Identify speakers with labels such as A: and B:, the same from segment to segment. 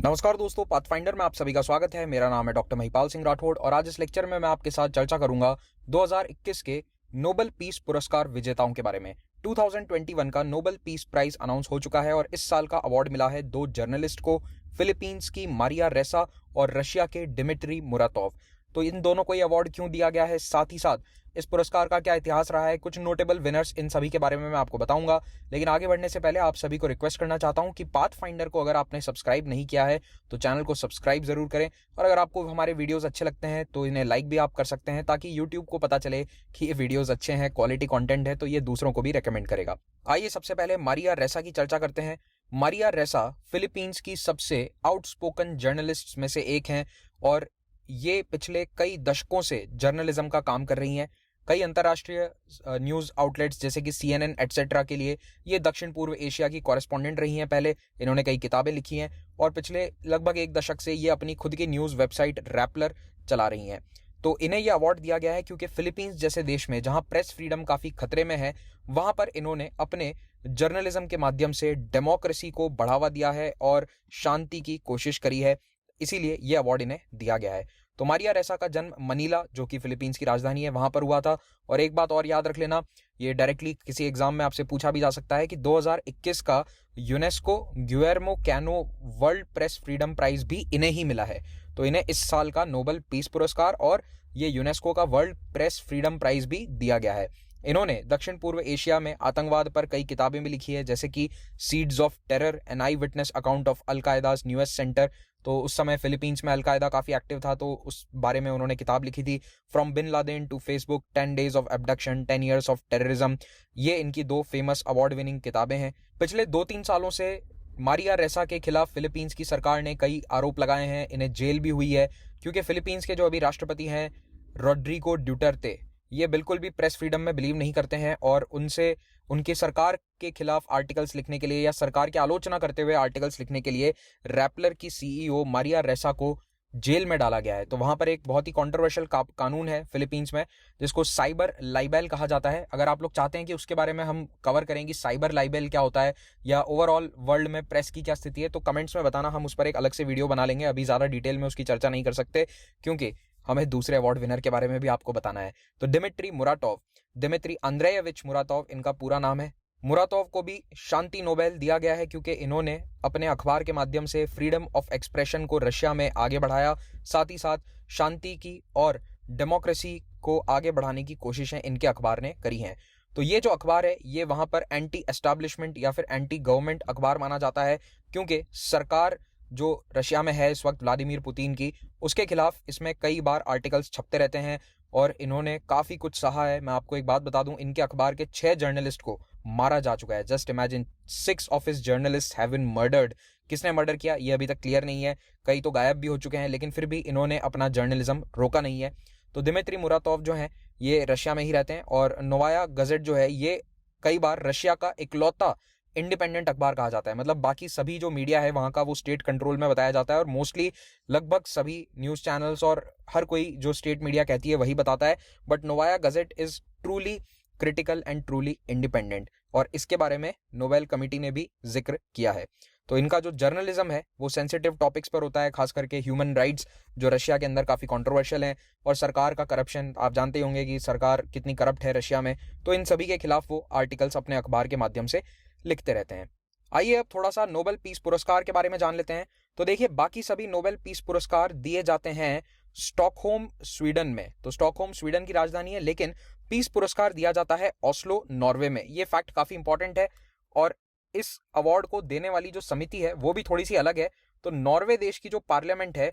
A: नमस्कार दोस्तों, पाथफाइंडर में आप सभी का स्वागत है। मेरा नाम है डॉक्टर महिपाल सिंह राठौड़ और आज इस लेक्चर में मैं आपके साथ चर्चा करूंगा 2021 के नोबेल पीस पुरस्कार विजेताओं के बारे में। 2021 का नोबेल पीस प्राइज अनाउंस हो चुका है और इस साल का अवार्ड मिला है दो जर्नलिस्ट को, फिलीपींस की मारिया रेसा और रशिया के डिमित्री मुरातोव। तो इन दोनों को ये अवार्ड क्यों दिया गया है, साथ ही साथ इस पुरस्कार का क्या इतिहास रहा है, कुछ नोटेबल विनर्स, इन सभी के बारे में मैं आपको बताऊंगा। लेकिन आगे बढ़ने से पहले आप सभी को रिक्वेस्ट करना चाहता हूं कि पाथफाइंडर को अगर आपने सब्सक्राइब नहीं किया है तो चैनल को सब्सक्राइब जरूर करें, और अगर आपको हमारे वीडियोस अच्छे लगते हैं तो इन्हें लाइक भी आप कर सकते हैं, ताकि यूट्यूब को पता चले कि ये वीडियोस अच्छे हैं, क्वालिटी कंटेंट है, तो ये दूसरों को भी रेकमेंड करेगा। आइए सबसे पहले मारिया रेसा की चर्चा करते हैं। मारिया रेसा फिलीपींस की सबसे आउटस्पोकन जर्नलिस्ट में से एक हैं और ये पिछले कई दशकों से जर्नलिज्म का काम कर रही हैं। कई अंतर्राष्ट्रीय न्यूज़ आउटलेट्स जैसे कि CNN एटसेट्रा के लिए ये दक्षिण पूर्व एशिया की कॉरेस्पॉन्डेंट रही हैं। पहले इन्होंने कई किताबें लिखी हैं और पिछले लगभग एक दशक से ये अपनी खुद की न्यूज़ वेबसाइट रैपलर चला रही हैं। तो इन्हें यह अवार्ड दिया गया है क्योंकि फिलीपींस जैसे देश में जहां प्रेस फ्रीडम काफ़ी खतरे में है, वहां पर इन्होंने अपने जर्नलिज्म के माध्यम से डेमोक्रेसी को बढ़ावा दिया है और शांति की कोशिश करी है, इसीलिए ये अवार्ड इन्हें दिया गया है। तो मारिया रेसा का जन्म मनीला, जो कि फिलीपींस की राजधानी है, वहां पर हुआ था। और एक बात और याद रख लेना, ये डायरेक्टली किसी एग्जाम में आपसे पूछा भी जा सकता है कि 2021 का UNESCO Guillermo Cano World Press Freedom Prize भी इन्हें ही मिला है। तो इन्हें इस साल का नोबेल पीस पुरस्कार और ये यूनेस्को का वर्ल्ड प्रेस फ्रीडम प्राइज भी दिया गया है। इन्होंने दक्षिण पूर्व एशिया में आतंकवाद पर कई किताबें भी लिखी है, जैसे कि seeds of terror, an eyewitness account of Al Qaeda's newest centre. तो उस समय फिलीपींस में अलकायदा काफ़ी एक्टिव था, तो उस बारे में उन्होंने किताब लिखी थी। From Bin Laden to Facebook, 10 days of abduction, 10 years of terrorism. ये इनकी दो फेमस अवार्ड विनिंग किताबें हैं। पिछले 2-3 सालों से मारिया रेसा के खिलाफ फिलीपींस की सरकार ने कई आरोप लगाए हैं, इन्हें जेल भी हुई है, क्योंकि फिलीपींस के जो अभी राष्ट्रपति हैं रोड्रिगो ड्यूटर्टे, ये बिल्कुल भी प्रेस फ्रीडम में बिलीव नहीं करते हैं और उनसे उनकी सरकार के खिलाफ आर्टिकल्स लिखने के लिए या सरकार की आलोचना करते हुए आर्टिकल्स लिखने के लिए रैपलर की CEO मारिया रेसा को जेल में डाला गया है। तो वहां पर एक बहुत ही कंट्रोवर्शियल कानून है फिलीपींस में, जिसको साइबर लाइबेल कहा जाता है। अगर आप लोग चाहते हैं कि उसके बारे में हम कवर करें कि साइबर लाइबेल क्या होता है या ओवरऑल वर्ल्ड में प्रेस की क्या स्थिति है, तो कमेंट्स में बताना, हम उस पर एक अलग से वीडियो बना लेंगे। अभी ज़्यादा डिटेल में उसकी चर्चा नहीं कर सकते क्योंकि हमें दूसरे अवार्ड विनर के बारे में भी आपको बताना है। तो डिमित्री मुराटोव, दिमित्री अंद्रेयेविच मुरातोव इनका पूरा नाम है। मुरातोव को भी शांति नोबेल दिया गया है क्योंकि इन्होंने अपने अखबार के माध्यम से फ्रीडम ऑफ एक्सप्रेशन को रशिया में आगे बढ़ाया, साथ ही साथ शांति की और डेमोक्रेसी को आगे बढ़ाने की कोशिशें इनके अखबार ने करी हैं। तो ये जो अखबार है ये वहाँ पर एंटी एस्टैब्लिशमेंट या फिर एंटी गवर्नमेंट अखबार माना जाता है, क्योंकि सरकार जो रशिया में है इस वक्त व्लादिमीर पुतिन की, उसके खिलाफ इसमें कई बार आर्टिकल्स छपते रहते हैं और इन्होंने काफ़ी कुछ सहा है। मैं आपको एक बात बता दूं, इनके अखबार के 6 जर्नलिस्ट को मारा जा चुका है। Just imagine, 6 of his journalist have been murdered. किसने मर्डर किया ये अभी तक क्लियर नहीं है, कई तो गायब भी हो चुके हैं, लेकिन फिर भी इन्होंने अपना जर्नलिज्म रोका नहीं है। तो दिमित्री मुरातोव जो हैं ये रशिया में ही रहते हैं और नोवाया गजेट जो है ये कई बार रशिया का इकलौता इंडिपेंडेंट अखबार कहा जाता है। मतलब बाकी सभी जो मीडिया है वहाँ का वो स्टेट कंट्रोल में बताया जाता है और मोस्टली लगभग सभी न्यूज़ चैनल्स और हर कोई जो स्टेट मीडिया कहती है वही बताता है। But Novaya Gazette is truly critical and truly independent, और इसके बारे में नोबेल कमेटी ने भी जिक्र किया है। तो इनका जो जर्नलिज्म है वो सेंसिटिव टॉपिक्स पर होता है, खास करके ह्यूमन राइट्स जो रशिया के अंदर काफ़ी कंट्रोवर्शियल हैं, और सरकार का करप्शन, आप जानते ही होंगे कि सरकार कितनी करप्ट है रशिया में। तो इन सभी के खिलाफ वो आर्टिकल्स अपने अखबार के माध्यम से लिखते रहते हैं। आइए अब थोड़ा सा नोबेल पीस पुरस्कार के बारे में जान लेते हैं। तो देखिए, बाकी सभी नोबेल पीस पुरस्कार दिए जाते हैं स्टॉकहोम स्वीडन में। तो स्टॉकहोम स्वीडन की राजधानी है, लेकिन पीस पुरस्कार दिया जाता है ओस्लो नॉर्वे में। ये फैक्ट काफी इंपॉर्टेंट है और इस अवार्ड को देने वाली जो समिति है वो भी थोड़ी सी अलग है। तो नॉर्वे देश की जो पार्लियामेंट है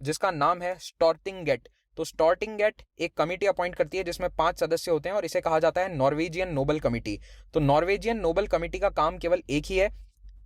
A: जिसका नाम है स्टॉर्टिंगेट, तो स्टॉर्टिंगेट एक कमेटी अपॉइंट करती है जिसमें 5 सदस्य होते हैं और इसे कहा जाता है नॉर्वेजियन नोबेल कमेटी। तो नॉर्वेजियन नोबेल कमेटी का काम केवल एक ही है,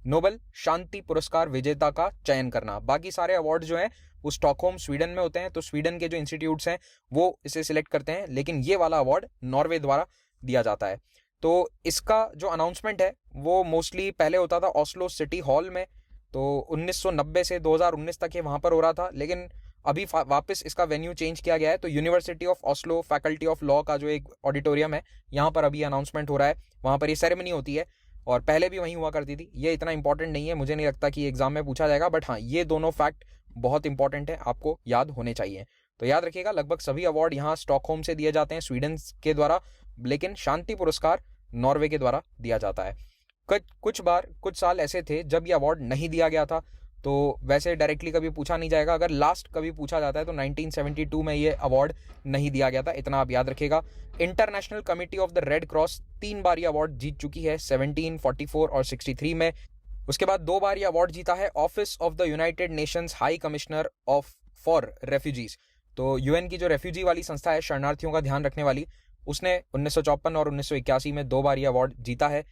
A: नोबेल शांति पुरस्कार विजेता का चयन करना। बाकी सारे अवार्ड जो हैं वो स्टॉकहोम स्वीडन में होते हैं, तो स्वीडन के जो इंस्टीट्यूट्स हैं वो इसे सिलेक्ट करते हैं, लेकिन ये वाला अवार्ड नॉर्वे द्वारा दिया जाता है। तो इसका जो अनाउंसमेंट है वो मोस्टली पहले होता था ओस्लो सिटी हॉल में, तो 1990 से 2019 तक ये वहाँ पर हो रहा था, लेकिन अभी वापस इसका वेन्यू चेंज किया गया है। तो university of Oslo faculty of law का जो एक ऑडिटोरियम है यहाँ पर अभी अनाउंसमेंट हो रहा है, वहाँ पर ये सेरेमनी होती है और पहले भी वहीं हुआ करती थी। ये इतना इंपॉर्टेंट नहीं है, मुझे नहीं लगता कि एग्जाम में पूछा जाएगा, बट हाँ ये दोनों फैक्ट बहुत इंपॉर्टेंट है, आपको याद होने चाहिए। तो याद रखिएगा, लगभग सभी अवार्ड यहाँ स्टॉकहोम से दिए जाते हैं स्वीडन के द्वारा, लेकिन शांति पुरस्कार नॉर्वे के द्वारा दिया जाता है। कुछ साल ऐसे थे जब ये अवार्ड नहीं दिया गया था, तो वैसे डायरेक्टली कभी पूछा नहीं जाएगा। अगर लास्ट कभी पूछा जाता है तो 1972 में ये अवार्ड नहीं दिया गया था, इतना आप याद रखिएगा। International committee of the red cross 3 बार ये अवार्ड जीत चुकी है, 17, 44 और 63 में। उसके बाद 2 बार ये अवार्ड जीता है office of the United Nations high commissioner of for refugees. तो यूएन की जो रेफ्यूजी वाली संस्था है, शरणार्थियों का ध्यान रखने वाली, उसने 1954 और 1981 में 2 बार ये अवार्ड जीता है।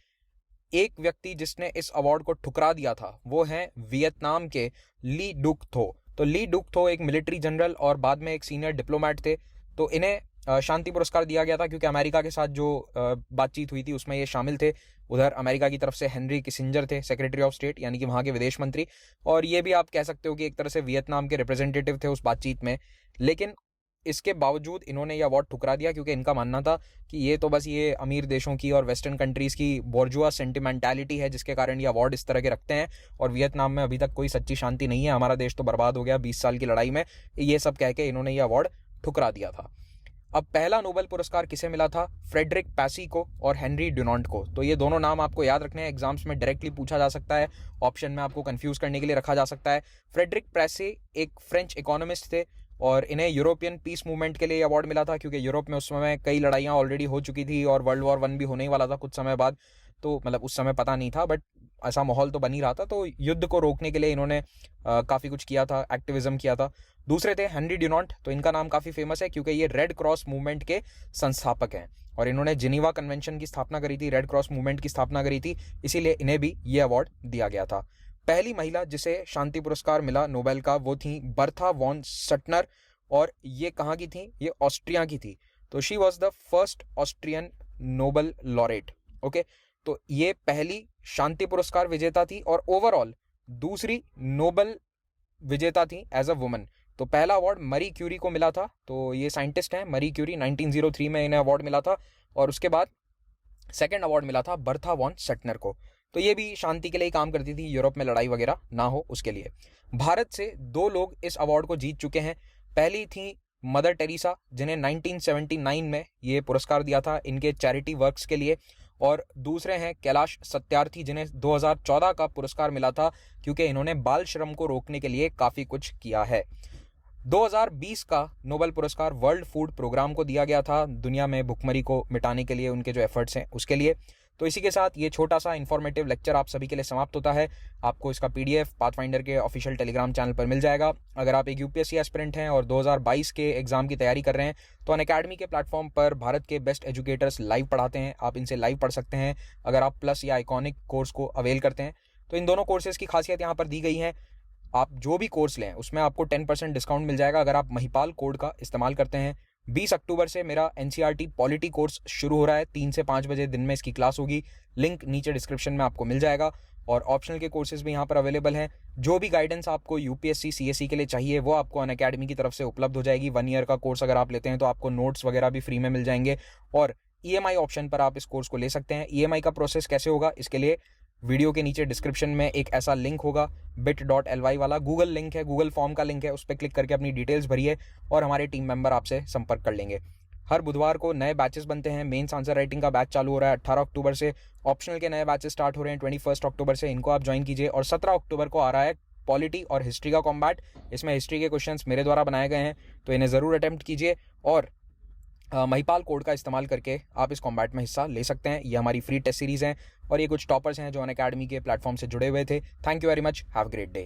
A: एक व्यक्ति जिसने इस अवार्ड को ठुकरा दिया था वो हैं वियतनाम के ली डुक थो। तो ली डुक थो एक मिलिट्री जनरल और बाद में एक सीनियर डिप्लोमेट थे। तो इन्हें शांति पुरस्कार दिया गया था क्योंकि अमेरिका के साथ जो बातचीत हुई थी उसमें ये शामिल थे। उधर अमेरिका की तरफ से हेनरी किसिंजर थे, सेक्रेटरी ऑफ स्टेट, यानी कि वहाँ के विदेश मंत्री, और ये भी आप कह सकते हो कि एक तरह से वियतनाम के रिप्रेजेंटेटिव थे उस बातचीत में। लेकिन इसके बावजूद इन्होंने ये अवार्ड ठुकरा दिया क्योंकि इनका मानना था कि ये तो बस ये अमीर देशों की और वेस्टर्न कंट्रीज की बोर्जुआ सेंटिमेंटालिटी है जिसके कारण ये अवार्ड इस तरह के रखते हैं, और वियतनाम में अभी तक कोई सच्ची शांति नहीं है, हमारा देश तो बर्बाद हो गया 20 साल की लड़ाई में। ये सब कह के इन्होंने ये अवार्ड ठुकरा दिया था। अब पहला नोबेल पुरस्कार किसे मिला था? फ्रेडरिक पैसी को और हेनरी डुनांट को। तो ये दोनों नाम आपको याद रखने हैं, एग्जाम्स में डायरेक्टली पूछा जा सकता है, ऑप्शन में आपको कंफ्यूज करने के लिए रखा जा सकता है। फ्रेडरिक पैसी एक फ्रेंच इकोनॉमिस्ट थे और इन्हें यूरोपियन पीस मूवमेंट के लिए अवार्ड मिला था क्योंकि यूरोप में उस समय कई लड़ाइयाँ ऑलरेडी हो चुकी थी और वर्ल्ड वॉर 1 भी होने ही वाला था कुछ समय बाद। तो मतलब उस समय पता नहीं था, बट ऐसा माहौल तो बन ही रहा था। तो युद्ध को रोकने के लिए इन्होंने काफ़ी कुछ किया था, एक्टिविज्म किया था। दूसरे थे हेनरी डुनांट। तो इनका नाम काफ़ी फेमस है क्योंकि ये रेड क्रॉस मूवमेंट के संस्थापक हैं और इन्होंने जिनीवा कन्वेंशन की स्थापना करी थी, रेड क्रॉस मूवमेंट की स्थापना करी थी, इसीलिए इन्हें भी ये अवार्ड दिया गया था। पहली महिला जिसे शांति पुरस्कार मिला नोबेल का वो थी बर्था वॉन सटनर, और ये कहाँ की थी? ये ऑस्ट्रिया की थी। तो she was the first Austrian Nobel laureate. Okay, तो ये पहली शांति पुरस्कार विजेता थी और ओवरऑल दूसरी नोबेल विजेता थी एज अ वुमन। तो पहला अवार्ड मरी क्यूरी को मिला था, तो ये साइंटिस्ट हैं मरी क्यूरी, 1903 में इन्हें अवार्ड मिला था, और उसके बाद सेकेंड अवार्ड मिला था बर्था वॉन सटनर को। तो ये भी शांति के लिए काम करती थी, यूरोप में लड़ाई वगैरह ना हो उसके लिए। भारत से 2 लोग इस अवार्ड को जीत चुके हैं। पहली थी मदर टेरेसा जिन्हें 1979 में ये पुरस्कार दिया था इनके चैरिटी वर्क्स के लिए, और दूसरे हैं कैलाश सत्यार्थी जिन्हें 2014 का पुरस्कार मिला था क्योंकि इन्होंने बाल श्रम को रोकने के लिए काफ़ी कुछ किया है। 2020 का नोबेल पुरस्कार वर्ल्ड फूड प्रोग्राम को दिया गया था, दुनिया में भुखमरी को मिटाने के लिए उनके जो एफर्ट्स हैं उसके लिए। तो इसी के साथ ये छोटा सा इन्फॉर्मेटिव लेक्चर आप सभी के लिए समाप्त होता है। आपको इसका पीडीएफ पाथफाइंडर के ऑफिशियल टेलीग्राम चैनल पर मिल जाएगा। अगर आप एक यूपीएससी एस्पिरेंट हैं और 2022 के एग्जाम की तैयारी कर रहे हैं तो अनअकैडमी के प्लेटफॉर्म पर भारत के बेस्ट एजुकेटर्स लाइव पढ़ाते हैं, आप इनसे लाइव पढ़ सकते हैं अगर आप प्लस या आइकॉनिक कोर्स को अवेल करते हैं। तो इन दोनों कोर्सेज की खासियत यहाँ पर दी गई है, आप जो भी कोर्स लें उसमें आपको 10% डिस्काउंट मिल जाएगा अगर आप महिपाल कोड का इस्तेमाल करते हैं। 20 अक्टूबर से मेरा एनसीईआरटी पॉलिटी कोर्स शुरू हो रहा है, 3 से 5 बजे दिन में इसकी क्लास होगी, लिंक नीचे डिस्क्रिप्शन में आपको मिल जाएगा। और ऑप्शनल के कोर्सेज भी यहाँ पर अवेलेबल हैं। जो भी गाइडेंस आपको यूपीएससी सीएससी के लिए चाहिए वो आपको अनअकैडमी की तरफ से उपलब्ध हो जाएगी। 1 ईयर का कोर्स अगर आप लेते हैं तो आपको नोट्स वगैरह भी फ्री में मिल जाएंगे, और ईएमआई ऑप्शन पर आप इस कोर्स को ले सकते हैं। ईएमआई का प्रोसेस कैसे होगा इसके लिए वीडियो के नीचे डिस्क्रिप्शन में एक ऐसा लिंक होगा bit.ly वाला, गूगल लिंक है, गूगल फॉर्म का लिंक है, उस पर क्लिक करके अपनी डिटेल्स भरिए और हमारे टीम मेंबर आपसे संपर्क कर लेंगे। हर बुधवार को नए बैचेस बनते हैं। मेंस आंसर राइटिंग का बैच चालू हो रहा है 18 अक्टूबर से, ऑप्शनल के नए बैचेस स्टार्ट हो रहे हैं 21 अक्टूबर से, इनको आप ज्वाइन कीजिए। और 17 अक्टूबर को आ रहा है पॉलिटी और हिस्ट्री का कॉम्बैट, इसमें हिस्ट्री के क्वेश्चंस मेरे द्वारा बनाए गए हैं तो इन्हें ज़रूर अटेम्प्ट कीजिए और महिपाल कोड का इस्तेमाल करके आप इस कॉम्बैट में हिस्सा ले सकते हैं। ये हमारी फ्री टेस्ट सीरीज़ हैं और ये कुछ टॉपर्स हैं जो अनअकैडमी के प्लेटफॉर्म से जुड़े हुए थे। Thank you very much, have a great day.